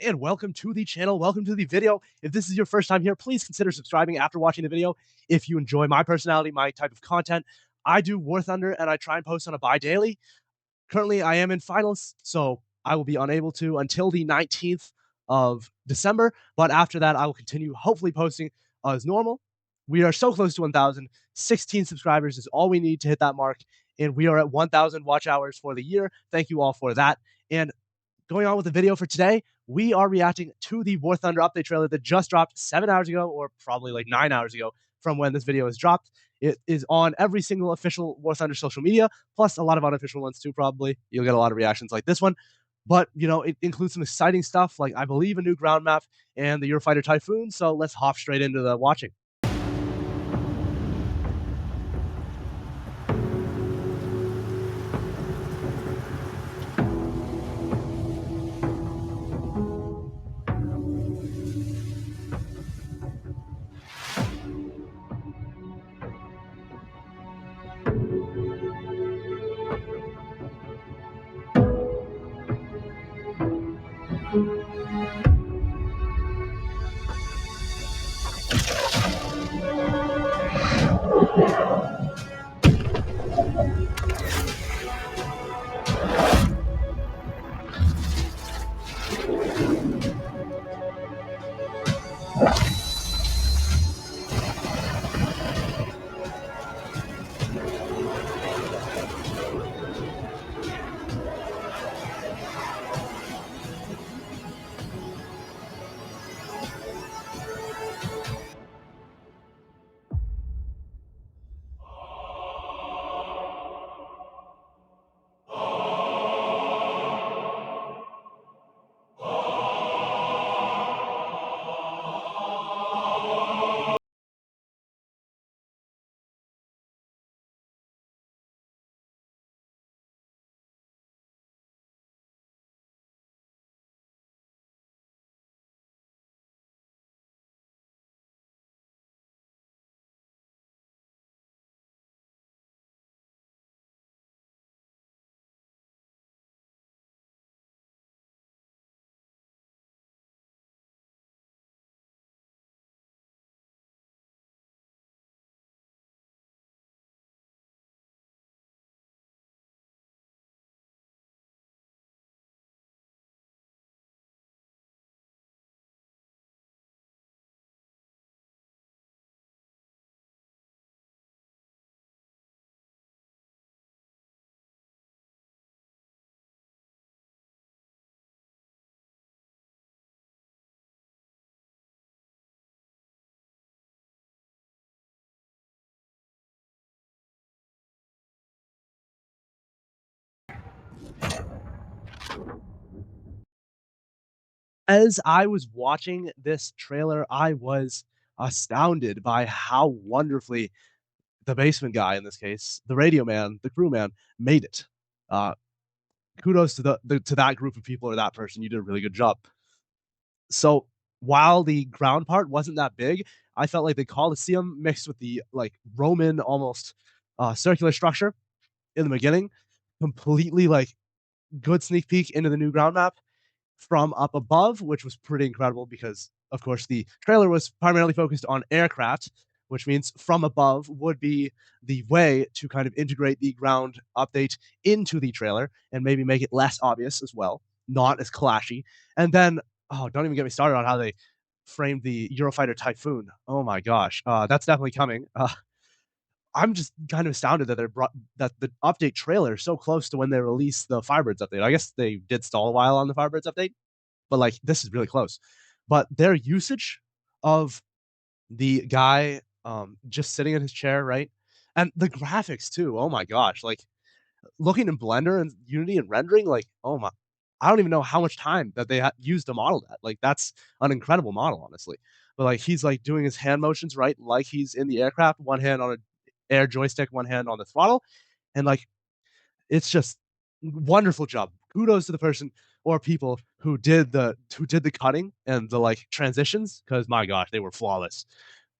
And welcome to the channel. Welcome to the video. If this is your first time here, please consider subscribing after watching the video. If you enjoy my personality, my type of content, I do War Thunder and I try and post on a bi-daily. Currently, I am in finals, so I will be unable to until the 19th of December. But after that, I will continue hopefully posting as normal. We are so close to 1,000. 16 subscribers is all we need to hit that mark. And we are at 1,000 watch hours for the year. Thank you all for that. And going on with the video for today, we are reacting to the War Thunder update trailer that just dropped 7 hours ago, or probably like 9 hours ago from when this video is dropped. It is on every single official War Thunder social media, plus a lot of unofficial ones too, probably. You'll get a lot of reactions like this one. But, it includes some exciting stuff, like I believe a new ground map and the Eurofighter Typhoon, so let's hop straight into the watching. As I was watching this trailer, I was astounded by how wonderfully the basement guy, in this case, the radio man, the crew man, made it. Uh, Kudos to to that group of people or that person. You did a really good job. So while the ground part wasn't that big, I felt like the Colosseum mixed with the like Roman almost circular structure in the beginning, completely like good sneak peek into the new ground map from up above, which was pretty incredible because, of course, the trailer was primarily focused on aircraft, which means from above would be the way to kind of integrate the ground update into the trailer and maybe make it less obvious as well, not as clashy. And then, oh, don't even get me started on how they framed the Eurofighter Typhoon. Oh my gosh, that's definitely coming. I'm just kind of astounded that they brought that the update trailer is so close to when they released the Firebirds update. I guess they did stall a while on the Firebirds update, but like this is really close. But their usage of the guy just sitting in his chair, right? And the graphics too. Oh my gosh. Like looking in Blender and Unity and rendering, like, oh my, I don't even know how much time that they used to model that. Like that's an incredible model, honestly. But like he's like doing his hand motions, right? Like he's in the aircraft, one hand on an air joystick, one hand on the throttle. And like it's just wonderful job. Kudos to the person or people who did the cutting and the like transitions, because my gosh, they were flawless.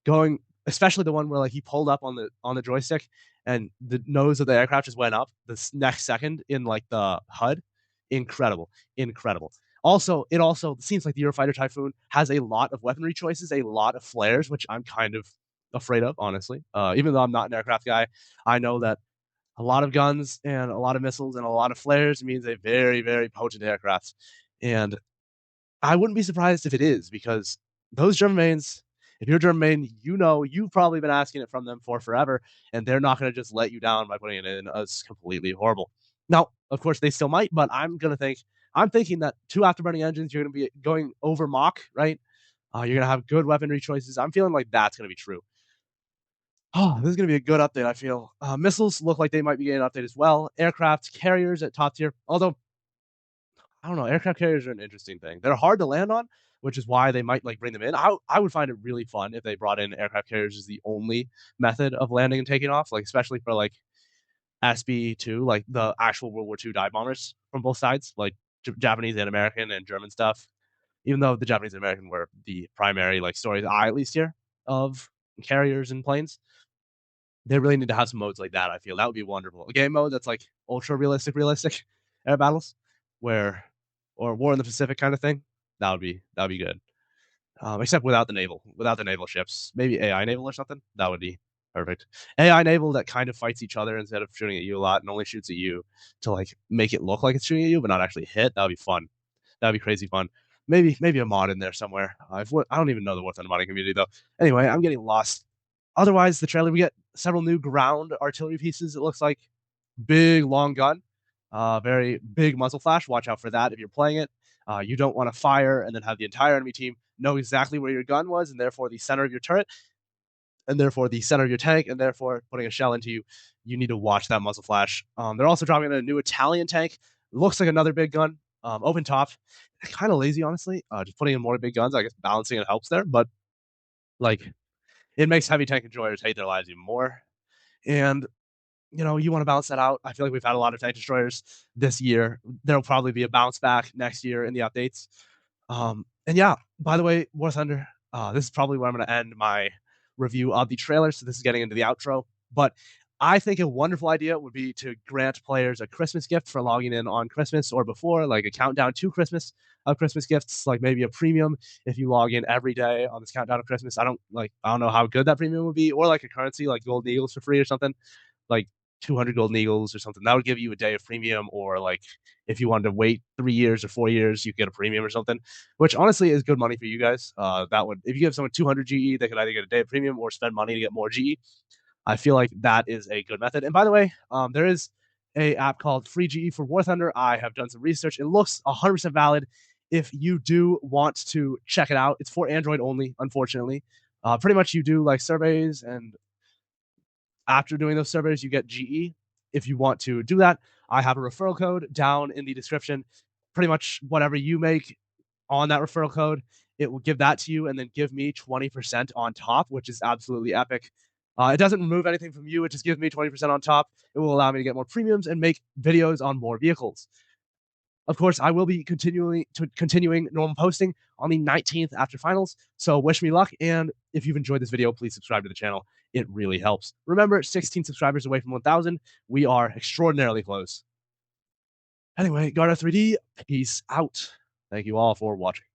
Going especially the one where like he pulled up on the joystick and the nose of the aircraft just went up the next second in like the HUD. Incredible, incredible. Also, it also seems like the Eurofighter Typhoon has a lot of weaponry choices, a lot of flares, which I'm kind of afraid of, honestly. Even though I'm not an aircraft guy, I know that a lot of guns and a lot of missiles and a lot of flares means a very, very potent aircraft. And I wouldn't be surprised if it is, because those German mains, if you're a German main, you know you've probably been asking it from them for forever, and they're not going to just let you down by putting it in as completely horrible. Now, of course, they still might, but I'm thinking that two afterburning engines, you're going to be going over Mach, right? You're going to have good weaponry choices. I'm feeling like that's going to be true. Oh, this is going to be a good update, I feel. Missiles look like they might be getting an update as well. Aircraft carriers at top tier. Although I don't know. Aircraft carriers are an interesting thing. They're hard to land on, which is why they might like bring them in. I would find it really fun if they brought in aircraft carriers as the only method of landing and taking off, like especially for like SB2, like the actual World War II dive bombers from both sides, like Japanese and American and German stuff. Even though the Japanese and American were the primary like stories I at least hear of carriers and planes, they really need to have some modes like that. I feel that would be wonderful. A game mode that's like ultra realistic air battles, where or War in the Pacific kind of thing. That would be good. Except without the naval ships, maybe AI naval or something. That would be perfect. AI naval that kind of fights each other instead of shooting at you a lot and only shoots at you to like make it look like it's shooting at you but not actually hit. That would be fun. That would be crazy fun. Maybe a mod in there somewhere. I don't even know the what's on the modding community though. Anyway, I'm getting lost. Otherwise, the trailer we get several new ground artillery pieces. It looks like big long gun, very big muzzle flash. Watch out for that if you're playing it. You don't want to fire and then have the entire enemy team know exactly where your gun was and therefore the center of your turret and therefore the center of your tank and therefore putting a shell into you. You need to watch that muzzle flash. They're also dropping in a new Italian tank. Looks like another big gun. Open top. Kind of lazy, honestly. Just putting in more big guns. I guess balancing it helps there, but like it makes heavy tank enjoyers hate their lives even more. And you want to balance that out. I feel like we've had a lot of tank destroyers this year. There'll probably be a bounce back next year in the updates. And yeah, by the way, War Thunder, this is probably where I'm going to end my review of the trailer. So this is getting into the outro. But I think a wonderful idea would be to grant players a Christmas gift for logging in on Christmas or before, like a countdown to Christmas of Christmas gifts, like maybe a premium if you log in every day on this countdown of Christmas. I don't know how good that premium would be, or like a currency like Golden Eagles for free or something, like 200 Golden Eagles or something. That would give you a day of premium, or like if you wanted to wait 3 years or 4 years, you get a premium or something, which honestly is good money for you guys. That would, if you give someone 200 GE, they could either get a day of premium or spend money to get more GE. I feel like that is a good method. And by the way, there is a app called Free GE for War Thunder. I have done some research. It looks 100% valid. If you do want to check it out, it's for Android only, unfortunately. Pretty much you do like surveys, and after doing those surveys, you get GE. If you want to do that, I have a referral code down in the description. Pretty much whatever you make on that referral code, it will give that to you and then give me 20% on top, which is absolutely epic. It doesn't remove anything from you. It just gives me 20% on top. It will allow me to get more premiums and make videos on more vehicles. Of course, I will be continuing normal posting on the 19th after finals. So wish me luck. And if you've enjoyed this video, please subscribe to the channel. It really helps. Remember, 16 subscribers away from 1,000. We are extraordinarily close. Anyway, Garda 3D, peace out. Thank you all for watching.